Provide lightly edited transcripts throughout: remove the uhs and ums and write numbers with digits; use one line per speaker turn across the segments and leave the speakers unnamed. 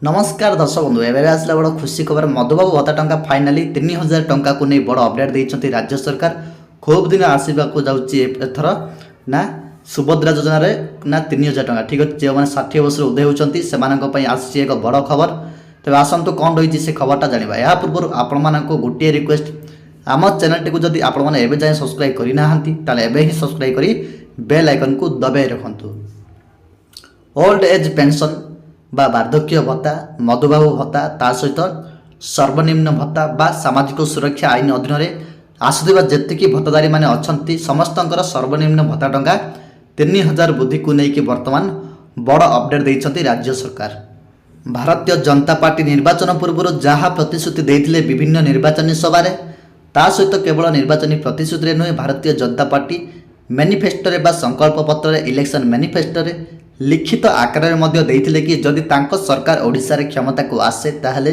नमस्कार दर्शक बंधु एवं आसला बड़ खुशी खबर मधुबाबू भत्ता टंका फाइनाली 3000 टंका को नहीं बड़ अपडेट देते राज्य सरकार खूब दिन आसवाक जाथर ना सुभद्रा योजना रे ना 3000 टंका ठीक अच्छे जो मैंने 60 वर्ष उदय होती से आसी एक बड़ खबर तेज आसतु कौन रही से खबरटा जाना या पूर्व आपण गोटे रिक्वेस्ट आम चैनल टी जदि आपने जाए सब्सक्राइब करना ही सब्सक्राइब कर बेल आइकन को दबाई रखु ओल्ड एज पेंशन बा वार्धक्य भत्ता मधुबाबू भत्ता ता सहित सर्वनिम्न भत्ता बा सामाजिक सुरक्षा आईन अधीन आसुवा जी भत्ताधारी मैंने अच्छा समस्त सर्वनिम्न भत्ता टंका 3000 वृद्धि को लेकिन बर्तमान बड़ अपडेट देते राज्य सरकार। भारतीय जनता पार्टी निर्वाचन पूर्व जहाँ प्रतिश्रुति देते विभिन्न निर्वाचन सभा ता सहित केवल निर्वाचन प्रतिश्रुति नुहे भारतीय जनता पार्टी मैनिफेस्टो बा संकल्प पत्र इलेक्शन मैनिफेस्टो लिखित आकार में कि जदि सरकार ओडिशा रे क्षमता को आसे ताहले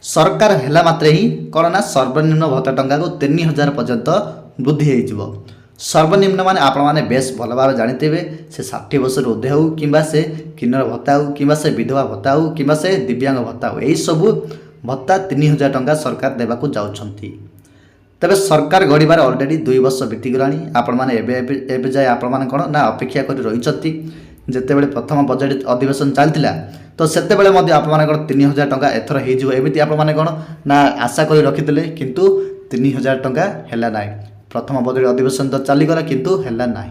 सरकार हेला मात्रे ही कौन ना सर्वनिम्न भत्ता टंका को 3000 पर्यंत वृद्धि हो सर्वनिम्न माने आपण माने बेस भल भाव जानते से 60 वर्ष उर्ध्व हो कि से किन्नर भत्ता हो कि से विधवा भत्ता हो कि से दिव्यांग भत्ता हो यही सबू भत्ता 3000 टंका सरकार देवा जाउछंती। तेबे सरकार गढ़िबार ऑलरेडी 2 वर्ष बीतीगला आपण माने एबे जाए आपण माने कोन ना अपेक्षा कर रही जितेबाला प्रथम बजेट अधिवेशन चलता तो से आप 3000 टंका एथर होमती आपने कौन ना आशा कर रखी किंतु 3000 टंका है ना प्रथम बजेट अधिवेशन तो चलीगला किंतु है ना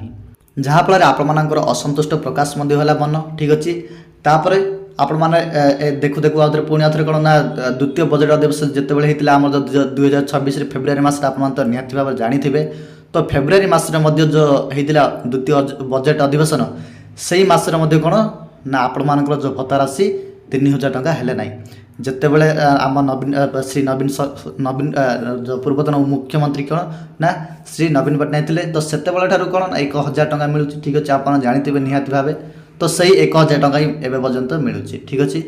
जहाँफल आपर असंतुष्ट प्रकाश है मन ठीक अच्छे तापर आपण मैंने देखु देखु आउे पुणी आउे कौन ना द्वितीय बजेट अधिवेशन जितेबाला होता आम 2026 फेब्रुआरी मस आप निहत भाव जानी तो फेब्रुआरी मसरे जो होता द्वितीय बजेट अधिवेशन से मसरे कौन ना आपण मान जो भत्ता राशि 3000 टंका है ना जिते बड़े आम नवीन श्री नवीन नवीन जो पूर्वतन मुख्यमंत्री कौन ना श्री नवीन पट्टनायक थे तो से कौन 1000 टंका मिलूँ ठीक अच्छे आप जानते निहत भाव तो सही 1000 टंका ही एवं पर्यंत मिलूँ ठीक अच्छे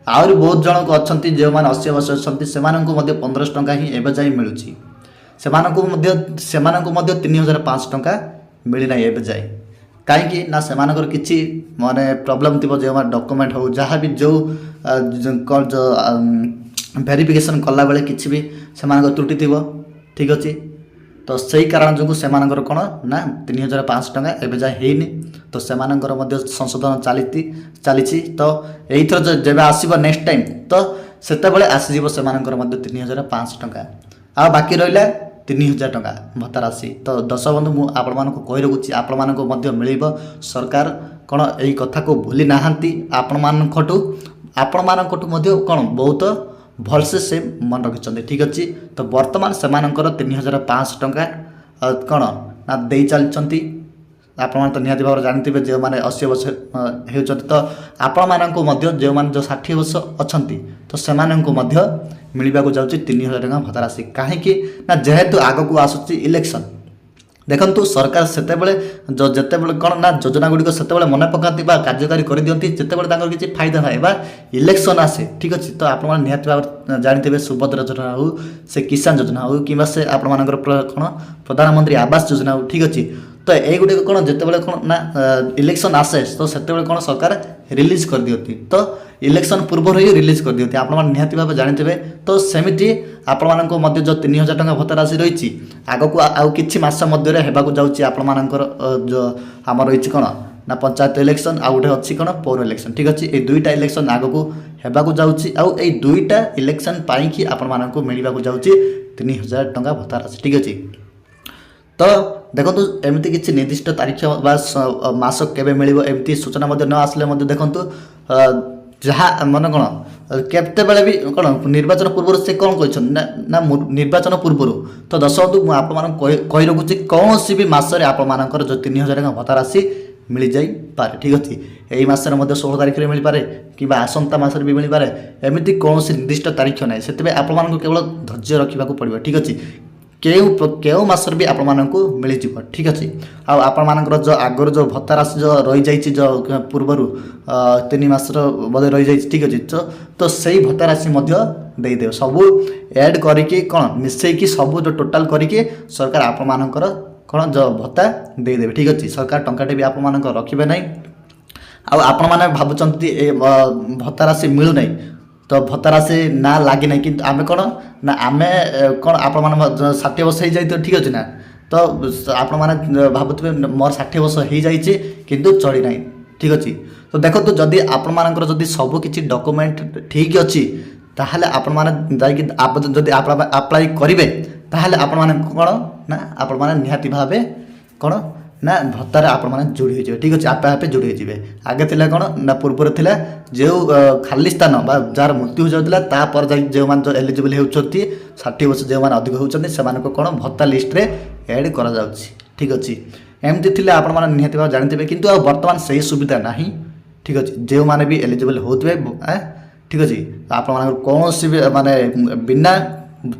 आहरी बहुत जन को अच्छा जो मैंने 80 वर्ष अच्छा से 1500 टंका ही एवं जाए मिलूँ से 3500 टंका मिलना एवं जाए कहीं ना से किसी माने प्रॉब्लम थी जो डॉक्यूमेंट हो जहाँ भी जो जो वेरिफिकेशन कला बेले किसी भी से त्रुटि थी ठीक अच्छे तो सही कारण जो से कौन ना 3500 टंका एवं जाए होनी तो से संशोधन चली तो यही जब आसब नेक्स्ट टाइम तो से आसीज से 3500 टंका आ बाकी रहा 3000 टंका भत्ता राशि तो दर्शक बंधु मुझे कही रखुच्छी आपण मिल सरकार कौन यही कथा को भूली ना आपण कौन बहुत भलसे से मन रखिंट ठीक अच्छे तो बर्तमान से 3500 टंका कौन ना दे चलती आपण तो निहत भाव जानते जो मैंने 80 वर्ष हो तो आपण जो मैंने जो 60 वर्ष अच्छा तो से मिलवा जाऊँगी 3000 टंका भत्ता राशि कहीं ना जेहेतु आग को आसूँ इलेक्शन देखु सरकार से जो जिते कौन ना योजना गुड़िक से मन पकाती कार्यकारी कर दिखती जिते किसी फायदा ना इलेक्शन आसे ठीक अच्छे तो आप निहत भाव जानते सुभद्रा योजना हो से किसान योजना हो कि से आपर कौन प्रधानमंत्री आवास योजना हो ठीक अच्छे तो यही गुड़िक कौन जिते कौन ना इलेक्शन आसे तो से कौन सरकार रिलीज कर दिखती तो इलेक्शन पूर्व ही रिलीज कर दिखती आप निहत भाव जानते तो सेमती आपण जो 3000 टंका भत्ता राशि रही आग को आउ कि मस जाऊँगी आपर जो आम रही कौन ना पंचायत इलेक्शन आउ गए अच्छी कौन पौर इलेक्शन ठीक अच्छे ये दुईटा इलेक्शन आग को होगा जाऊँगी आउ ये दुईटा इलेक्शन पाई आपण मिलवा जाऊँगी 3000 टंका भत्ता राशि ठीक अच्छे तो देखो एमती किसी निर्दिष्ट तारीख मास केवे मिल एमती सूचना न आसले देखु जहाँ मन कौन केते बेले भी कौन निर्वाचन पूर्व से कौन कहते ना निर्वाचन पूर्व तो दर्शक मुझे आप कही रखुच्छी कौन सी भी मसरे आपर जो 3000 टंका भत्ता राशि मिल जापे ठीक अच्छे यही मसर 16 तारीख में मिल पारे कि आसंता मसरे भी मिल पारे एमती कौन निर्दिष्ट तारीख ना से आपको केवल धैर्य रखा पड़ो ठीक अच्छे केउ मसर भी आपण मिल जाव ठीक अच्छे आपर जो आगर जो भत्ता राशि जो रही जाइए जो पूर्वर 3 मासर बोधे रही जाइए ठीक अच्छे तो सही भत्ता राशि देदेव सब एड करके कौन मिसईकी सब जो टोटाल करके सरकार आपर कौन जो भत्ता देदेवे ठीक अच्छे सरकार टंकाटे भी आप रखे ना ଆଉ ଆପଣମାନେ ଭାବୁଛନ୍ତି ଏ ଭତ୍ତା ରାଶି ମିଳୁନାହିଁ, ତ ଭତ୍ତା ରାଶି ନା ଲାଗିନାହିଁ, କିନ୍ତୁ ଆମେ କ'ଣ ନା ଆମେ କ'ଣ ଆପଣମାନେ 60 ବର୍ଷ ହେଇଯାଇଥିବ, ଠିକ୍ ଅଛି ନା, ତ ଆପଣମାନେ ଭାବୁଥିବେ ମୋର 60 ବର୍ଷ ହେଇଯାଇଛି କିନ୍ତୁ ଚଳିନାହିଁ, ଠିକ୍ ଅଛି। ତ ଦେଖନ୍ତୁ ଯଦି ଆପଣମାନଙ୍କର ଯଦି ସବୁ କିଛି ଡକୁମେଣ୍ଟ ଠିକ୍ ଅଛି ତାହେଲେ ଆପଣମାନେ ଯାଇକି ଯଦି ଆପ୍ଲାଏ କରିବେ ତାହେଲେ ଆପଣମାନେ କ'ଣ ନା ଆପଣମାନେ ନିହାତି ଭାବେ କ'ଣ ନା ଭତ୍ତାରେ ଆପଣମାନେ ଯୋଡ଼ି ହୋଇଯିବେ, ଠିକ୍ ଅଛି, ଆପେ ଆପେ ଯୋଡ଼ି ହୋଇଯିବେ। ଆଗେ ଥିଲା କ'ଣ ନା ପୂର୍ବରୁ ଥିଲା ଯେଉଁ ଖାଲି ସ୍ଥାନ ବା ଯାହାର ମୃତ୍ୟୁ ହୋଇଯାଉଥିଲା ତାପରେ ଯାଇ ଯେଉଁମାନେ ଏଲିଜିବଲ୍ ହେଉଛନ୍ତି 60 ବର୍ଷ ଯେଉଁମାନେ ଅଧିକ ହେଉଛନ୍ତି ସେମାନଙ୍କୁ କ'ଣ ଭତ୍ତା ଲିଷ୍ଟରେ ଆଡ଼୍ କରାଯାଉଛି, ଠିକ୍ ଅଛି। ଏମିତି ଥିଲେ ଆପଣମାନେ ନିହାତି ଭାବେ ଜାଣିଥିବେ, କିନ୍ତୁ ଆଉ ବର୍ତ୍ତମାନ ସେହି ସୁବିଧା ନାହିଁ, ଠିକ୍ ଅଛି। ଯେଉଁମାନେ ବି ଏଲିଜିବଲ୍ ହେଉଥିବେ ଠିକ୍ ଅଛି, ଆପଣମାନଙ୍କର କୌଣସି ବି ମାନେ ବିନା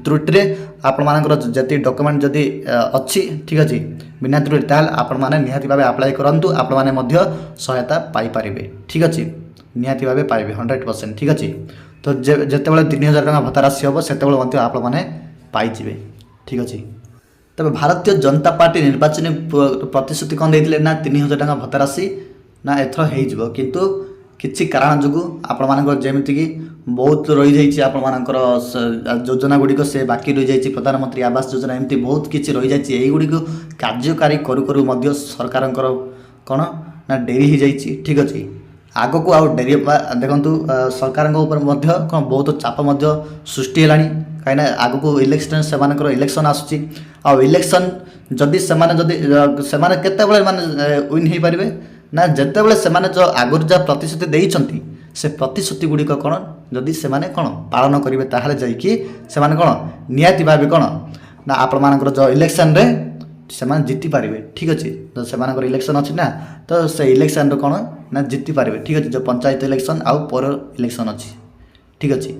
ତ୍ରୁଟିରେ ଆପଣମାନଙ୍କର ଯେତିକି ଡକୁମେଣ୍ଟ ଯଦି ଅଛି, ଠିକ୍ ଅଛି, ବିନା ତ୍ରୁଟି, ତାହେଲେ ଆପଣମାନେ ନିହାତି ଭାବେ ଆପ୍ଲାଏ କରନ୍ତୁ, ଆପଣମାନେ ମଧ୍ୟ ସହାୟତା ପାଇପାରିବେ, ଠିକ୍ ଅଛି, ନିହାତି ଭାବେ ପାଇବେ 100%, ଠିକ୍ ଅଛି। ତ ଯେତେବେଳେ 3000 ଟଙ୍କା ଭତ୍ତା ରାଶି ହେବ ସେତେବେଳେ ମଧ୍ୟ ଆପଣମାନେ ପାଇଯିବେ, ଠିକ୍ ଅଛି। ତେବେ ଭାରତୀୟ ଜନତା ପାର୍ଟି ନିର୍ବାଚନୀ ପ୍ରତିଶ୍ରୁତି କ'ଣ ଦେଇଥିଲେ ନା 3000 ଟଙ୍କା ଭତ୍ତା ରାଶି ନା ଏଥର ହେଇଯିବ, କିନ୍ତୁ କିଛି କାରଣ ଯୋଗୁଁ ଆପଣମାନଙ୍କର ଯେମିତିକି ବହୁତ ରହିଯାଇଛି ଆପଣମାନଙ୍କର ଯୋଜନା ଗୁଡ଼ିକ ସେ ବାକି ରହିଯାଇଛି, ପ୍ରଧାନମନ୍ତ୍ରୀ ଆବାସ ଯୋଜନା ଏମିତି ବହୁତ କିଛି ରହିଯାଇଛି, ଏଇଗୁଡ଼ିକୁ କାର୍ଯ୍ୟକାରୀ କରୁ କରୁ ମଧ୍ୟ ସରକାରଙ୍କର କ'ଣ ନା ଡେରି ହେଇଯାଇଛି, ଠିକ୍ ଅଛି। ଆଗକୁ ଆଉ ଡେରି ଦେଖନ୍ତୁ ସରକାରଙ୍କ ଉପରେ ମଧ୍ୟ କ'ଣ ବହୁତ ଚାପ ମଧ୍ୟ ସୃଷ୍ଟି ହେଲାଣି, କାହିଁକିନା ଆଗକୁ ସେମାନଙ୍କର ଇଲେକ୍ସନ୍ ଆସୁଛି, ଆଉ ଇଲେକ୍ସନ୍ ଯଦି ସେମାନେ କେତେବେଳେ ମାନେ ୱିନ୍ ହେଇପାରିବେ ନା ଯେତେବେଳେ ସେମାନେ ଯେଉଁ ଆଗରୁ ଯାହା ପ୍ରତିଶ୍ରୁତି ଦେଇଛନ୍ତି ସେ ପ୍ରତିଶ୍ରୁତି ଗୁଡ଼ିକ କ'ଣ ଯଦି ସେମାନେ କ'ଣ ପାଳନ କରିବେ ତାହେଲେ ଯାଇକି ସେମାନେ କ'ଣ ନିହାତି ଭାବେ କ'ଣ ନା ଆପଣମାନଙ୍କର ଯେଉଁ ଇଲେକ୍ସନ୍ରେ ସେମାନେ ଜିତିପାରିବେ, ଠିକ୍ ଅଛି। ତ ସେମାନଙ୍କର ଇଲେକ୍ସନ୍ ଅଛି ନା, ତ ସେ ଇଲେକ୍ସନ୍ରେ କ'ଣ ନା ଜିତିପାରିବେ, ଠିକ୍ ଅଛି, ଯେଉଁ ପଞ୍ଚାୟତ ଇଲେକ୍ସନ୍ ଆଉ ପୌର ଇଲେକ୍ସନ୍ ଅଛି, ଠିକ୍ ଅଛି।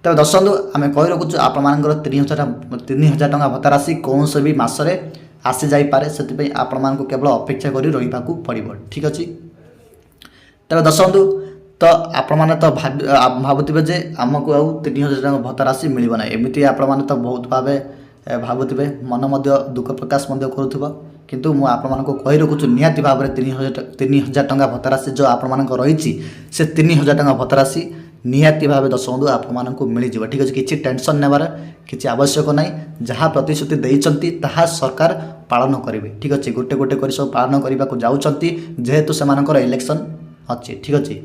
ତେବେ ଦର୍ଶନ୍ତୁ ଆମେ କହି ରଖୁଛୁ ଆପଣମାନଙ୍କର 3000 ଟଙ୍କା ଭତ୍ତା ରାଶି କୌଣସି ବି ମାସରେ ଆସିଯାଇପାରେ, ସେଥିପାଇଁ ଆପଣମାନଙ୍କୁ କେବଳ ଅପେକ୍ଷା କରି ରହିବାକୁ ପଡ଼ିବ, ଠିକ୍ ଅଛି। ତେବେ ଦର୍ଶନ୍ତୁ ତ ଆପଣମାନେ ତ ଭାବୁଥିବେ ଯେ ଆମକୁ ଆଉ 3000 ଟଙ୍କା ଭତ୍ତା ରାଶି ମିଳିବ ନାହିଁ, ଏମିତି ଆପଣମାନେ ତ ବହୁତ ଭାବେ ଭାବୁଥିବେ, ମନ ମଧ୍ୟ ଦୁଃଖ ପ୍ରକାଶ ମଧ୍ୟ କରୁଥିବ, କିନ୍ତୁ ମୁଁ ଆପଣମାନଙ୍କୁ କହି ରଖୁଛୁ ନିହାତି ଭାବରେ 3000 ଟଙ୍କା ଭତ୍ତା ରାଶି ଯେଉଁ ଆପଣମାନଙ୍କର ରହିଛି ସେ 3000 ଟଙ୍କା ଭତ୍ତା ରାଶି ନିହାତି ଭାବେ ଦର୍ଶନ୍ତୁ ଆପଣମାନଙ୍କୁ ମିଳିଯିବ, ଠିକ୍ ଅଛି। କିଛି ଟେନସନ୍ ନେବାର କିଛି ଆବଶ୍ୟକ ନାହିଁ, ଯାହା ପ୍ରତିଶ୍ରୁତି ଦେଇଛନ୍ତି ତାହା ସରକାର ପାଳନ କରିବେ, ଠିକ୍ ଅଛି। ଗୋଟେ ଗୋଟେ କରି ସବୁ ପାଳନ କରିବାକୁ ଯାଉଛନ୍ତି ଯେହେତୁ ସେମାନଙ୍କର ଇଲେକ୍ସନ୍ ଅଛି, ଠିକ୍ ଅଛି।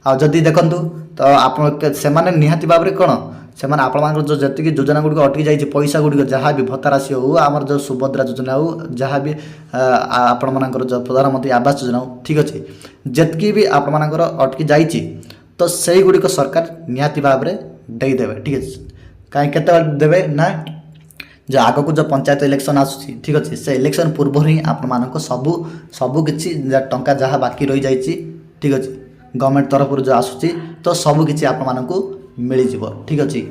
ଆଉ ଯଦି ଦେଖନ୍ତୁ ତ ଆପଣ ସେମାନେ ନିହାତି ଭାବରେ କ'ଣ ସେମାନେ ଆପଣମାନଙ୍କର ଯେଉଁ ଯେତିକି ଯୋଜନା ଗୁଡ଼ିକ ଅଟକି ଯାଇଛି ପଇସା ଗୁଡ଼ିକ ଯାହା ବି ଭତ୍ତା ରାଶି ହେଉ, ଆମର ଯେଉଁ ସୁଭଦ୍ରା ଯୋଜନା ହେଉ, ଯାହା ବି ଆପଣମାନଙ୍କର ଯେଉଁ ପ୍ରଧାନମନ୍ତ୍ରୀ ଆବାସ ଯୋଜନା ହେଉ, ଠିକ୍ ଅଛି, ଯେତିକି ବି ଆପଣମାନଙ୍କର ଅଟକି ଯାଇଛି ତ ସେଇଗୁଡ଼ିକ ସରକାର ନିହାତି ଭାବରେ ଦେଇଦେବେ, ଠିକ୍ ଅଛି। କାହିଁ କେତେବେଳେ ଦେବେ ନା ଯେଉଁ ଆଗକୁ ଯେଉଁ ପଞ୍ଚାୟତ ଇଲେକ୍ସନ୍ ଆସୁଛି, ଠିକ୍ ଅଛି, ସେ ଇଲେକ୍ସନ୍ ପୂର୍ବରୁ ହିଁ ଆପଣମାନଙ୍କ ସବୁ କିଛି ଟଙ୍କା ଯାହା ବାକି ରହିଯାଇଛି, ଠିକ୍ ଅଛି, ଗଭର୍ଣ୍ଣମେଣ୍ଟ ତରଫରୁ ଯେଉଁ ଆସୁଛି ତ ସବୁ କିଛି ଆପଣମାନଙ୍କୁ ମିଳିଯିବ, ଠିକ୍ ଅଛି।